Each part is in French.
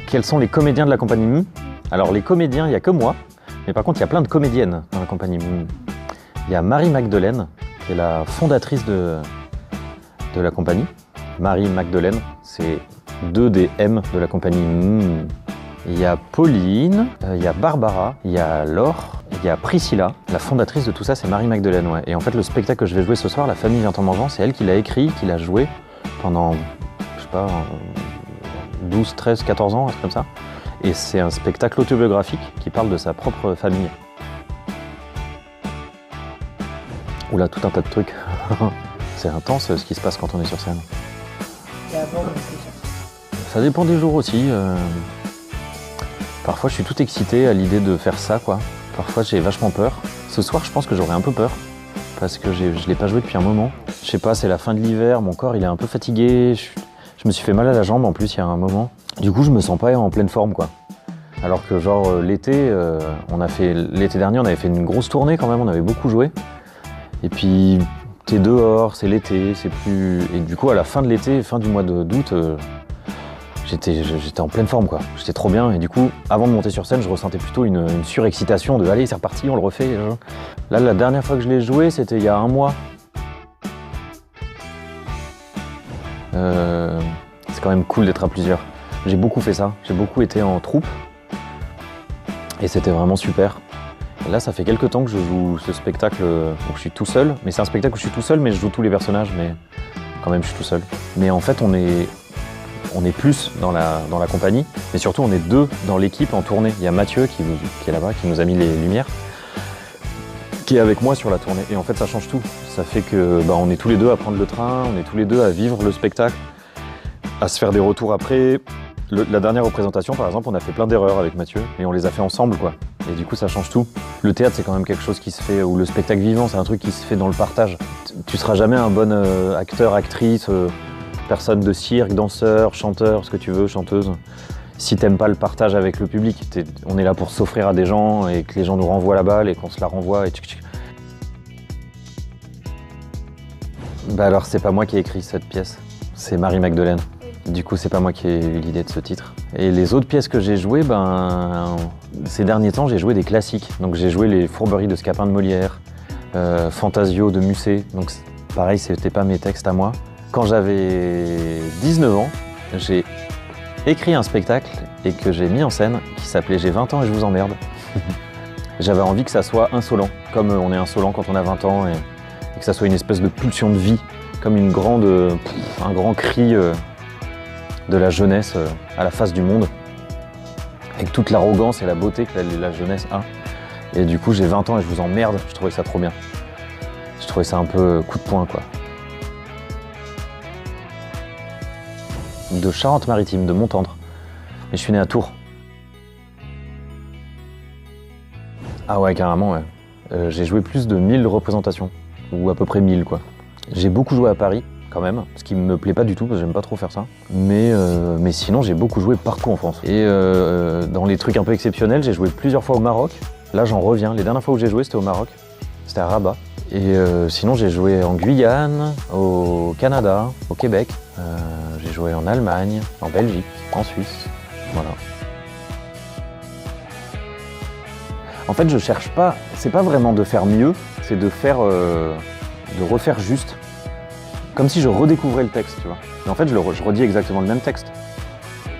Quels sont les comédiens de la compagnie Mmm? Alors les comédiens, il n'y a que moi, mais par contre il y a plein de comédiennes dans la compagnie Mmm. Il y a Marie-Magdeleine, qui est la fondatrice de la compagnie. Marie-Magdeleine, c'est 2 des M de la compagnie Mmm. Il y a Pauline, il y a Barbara, il y a Laure, il y a Priscilla. La fondatrice de tout ça, c'est Marie-Magdeleine, ouais. Et en fait, le spectacle que je vais jouer ce soir, La famille vient en mangeant, c'est elle qui l'a écrit, qui l'a joué pendant, je sais pas, 12, 13, 14 ans, un truc comme ça. Et c'est un spectacle autobiographique qui parle de sa propre famille. Oula, tout un tas de trucs. C'est intense ce qui se passe quand on est sur scène. Ça dépend des jours aussi. Parfois, je suis tout excité à l'idée de faire ça, quoi. Parfois, j'ai vachement peur. Ce soir, je pense que j'aurai un peu peur parce que je l'ai pas joué depuis un moment. Je sais pas, c'est la fin de l'hiver, mon corps il est un peu fatigué. Je me suis fait mal à la jambe en plus il y a un moment. Du coup, je me sens pas en pleine forme, quoi. Alors que genre l'été, l'été dernier, on avait fait une grosse tournée quand même, on avait beaucoup joué. Et puis, t'es dehors, c'est l'été, c'est plus... Et du coup, à la fin de l'été, fin du mois d'août, j'étais en pleine forme, quoi. J'étais trop bien. Et du coup, avant de monter sur scène, je ressentais plutôt une surexcitation de « Allez, c'est reparti, on le refait ». Là, la dernière fois que je l'ai joué, c'était il y a un mois. C'est quand même cool d'être à plusieurs. J'ai beaucoup fait ça. J'ai beaucoup été en troupe. Et c'était vraiment super. Et là, ça fait quelques temps que je joue ce spectacle où je suis tout seul. Mais c'est un spectacle où je suis tout seul, mais je joue tous les personnages. Mais quand même, je suis tout seul. Mais en fait, on est plus dans la compagnie. Mais surtout, on est 2 dans l'équipe en tournée. Il y a Mathieu qui est là-bas, qui nous a mis les lumières, qui est avec moi sur la tournée. Et en fait, ça change tout. Ça fait que on est tous les 2 à prendre le train, on est tous les 2 à vivre le spectacle, à se faire des retours après. La dernière représentation, par exemple, on a fait plein d'erreurs avec Mathieu et on les a fait ensemble, quoi. Et du coup, ça change tout. Le théâtre, c'est quand même quelque chose qui se fait, ou le spectacle vivant, c'est un truc qui se fait dans le partage. Tu seras jamais un bon acteur, actrice, personne de cirque, danseur, chanteur, ce que tu veux, chanteuse, si t'aimes pas le partage avec le public. On est là pour s'offrir à des gens et que les gens nous renvoient la balle et qu'on se la renvoie et alors, c'est pas moi qui ai écrit cette pièce, c'est Marie-Magdeleine. Du coup, c'est pas moi qui ai eu l'idée de ce titre. Et les autres pièces que j'ai jouées, ces derniers temps, j'ai joué des classiques. Donc j'ai joué les Fourberies de Scapin de Molière, Fantasio de Musset. Donc pareil, c'était pas mes textes à moi. Quand j'avais 19 ans, j'ai écrit un spectacle et que j'ai mis en scène qui s'appelait « J'ai 20 ans et je vous emmerde ». J'avais envie que ça soit insolent, comme on est insolent quand on a 20 ans, et que ça soit une espèce de pulsion de vie, comme un grand cri de la jeunesse à la face du monde, avec toute l'arrogance et la beauté que la jeunesse a. Et du coup, j'ai 20 ans et je vous emmerde, je trouvais ça trop bien. Je trouvais ça un peu coup de poing, quoi. De Charente-Maritime, de Montendre. Et je suis né à Tours. Ah ouais, carrément, ouais. J'ai joué plus de 1000 représentations, ou à peu près 1000, quoi. J'ai beaucoup joué à Paris, quand même, ce qui me plaît pas du tout, parce que j'aime pas trop faire ça. Mais sinon, j'ai beaucoup joué partout en France. Et dans les trucs un peu exceptionnels, j'ai joué plusieurs fois au Maroc. Là, j'en reviens. Les dernières fois où j'ai joué, c'était au Maroc. C'était à Rabat. Et sinon, j'ai joué en Guyane, au Canada, au Québec. J'ai joué en Allemagne, en Belgique, en Suisse. Voilà. En fait, je cherche pas, c'est pas vraiment de faire mieux, c'est de refaire juste. Comme si je redécouvrais le texte, tu vois. Et en fait, je redis exactement le même texte.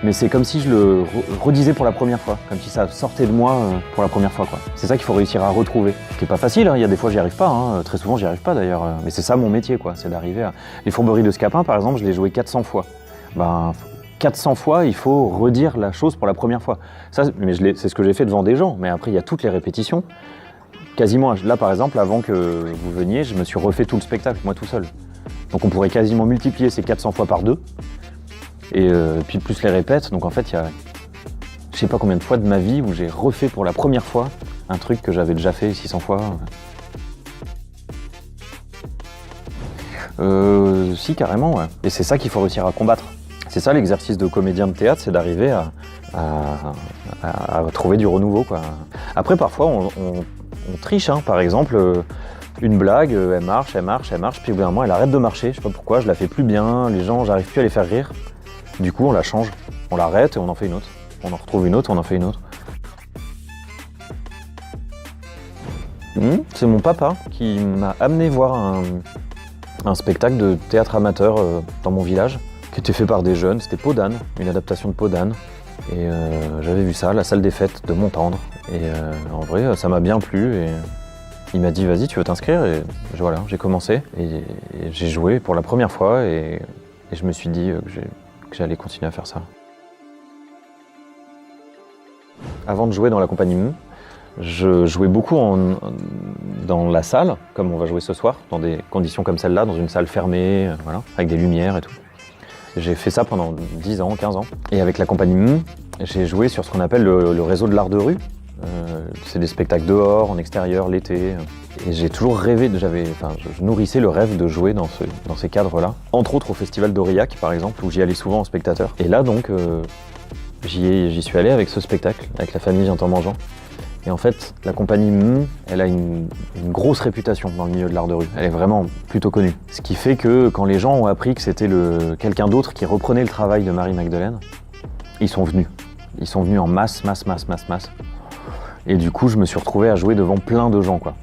Mais c'est comme si je le redisais pour la première fois, comme si ça sortait de moi pour la première fois, quoi. C'est ça qu'il faut réussir à retrouver. Ce qui est pas facile, hein. Il y a des fois j'y arrive pas, hein. Très souvent j'y arrive pas d'ailleurs. Mais c'est ça mon métier, quoi, c'est d'arriver à... Les Fourberies de Scapin, par exemple, je l'ai joué 400 fois. 400 fois, il faut redire la chose pour la première fois. Ça, mais c'est ce que j'ai fait devant des gens, mais après il y a toutes les répétitions. Quasiment, là par exemple, avant que vous veniez, je me suis refait tout le spectacle, moi tout seul. Donc on pourrait quasiment multiplier ces 400 fois par 2. Et puis plus les répètes, donc en fait il y a je sais pas combien de fois de ma vie où j'ai refait pour la première fois un truc que j'avais déjà fait 600 fois. Si, carrément, ouais. Et c'est ça qu'il faut réussir à combattre. C'est ça l'exercice de comédien de théâtre, c'est d'arriver à trouver du renouveau, quoi. Après parfois on triche, hein. Par exemple, une blague, elle marche, puis au bout d'un moment elle arrête de marcher, je sais pas pourquoi, je la fais plus bien, les gens, j'arrive plus à les faire rire. Du coup on la change, on l'arrête et on en fait une autre. on en retrouve une autre, on en fait une autre. C'est mon papa qui m'a amené voir un spectacle de théâtre amateur dans mon village, qui était fait par des jeunes, c'était Peau d'âne, une adaptation de Peau d'âne. Et j'avais vu ça, la salle des fêtes de Montendre. Et en vrai, ça m'a bien plu. Et il m'a dit, vas-y, tu veux t'inscrire? Et voilà, j'ai commencé. Et j'ai joué pour la première fois. Et je me suis dit que j'allais continuer à faire ça. Avant de jouer dans la compagnie M, je jouais beaucoup dans la salle, comme on va jouer ce soir, dans des conditions comme celle-là, dans une salle fermée, voilà, avec des lumières et tout. J'ai fait ça pendant 10 ans, 15 ans. Et avec la compagnie M, j'ai joué sur ce qu'on appelle le réseau de l'art de rue. C'est des spectacles dehors, en extérieur, l'été. Et j'ai toujours rêvé, je nourrissais le rêve de jouer dans ces cadres-là. Entre autres au festival d'Aurillac, par exemple, où j'y allais souvent en spectateur. Et là, donc, j'y suis allé avec ce spectacle, avec la famille Viens en mangeant. Et en fait, la compagnie M, elle a une grosse réputation dans le milieu de l'art de rue. Elle est vraiment plutôt connue. Ce qui fait que quand les gens ont appris que c'était quelqu'un d'autre qui reprenait le travail de Marie-Magdeleine, ils sont venus. Ils sont venus en masse. Et du coup, je me suis retrouvé à jouer devant plein de gens, quoi.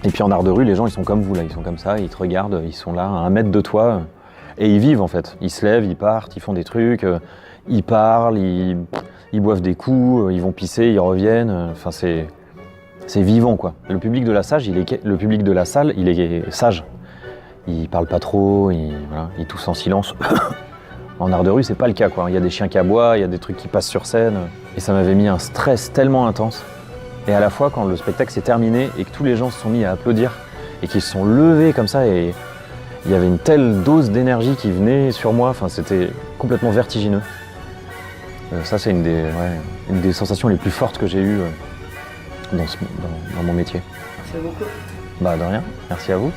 Et puis en art de rue, les gens, ils sont comme vous, là. Ils sont comme ça, ils te regardent, ils sont là, à 1 mètre de toi. Et ils vivent, en fait. Ils se lèvent, ils partent, ils font des trucs, ils parlent, ils boivent des coups, ils vont pisser, ils reviennent. Enfin, c'est vivant, quoi. Le public de la salle, il est sage. Il parle pas trop, il tousse en silence. En art de rue, c'est pas le cas, quoi. Il y a des chiens qui aboient, il y a des trucs qui passent sur scène. Et ça m'avait mis un stress tellement intense. Et à la fois, quand le spectacle s'est terminé et que tous les gens se sont mis à applaudir et qu'ils se sont levés comme ça, et il y avait une telle dose d'énergie qui venait sur moi, enfin, c'était complètement vertigineux. Ça, c'est une des sensations les plus fortes que j'ai eues dans mon métier. Merci beaucoup. Bah, de rien. Merci à vous.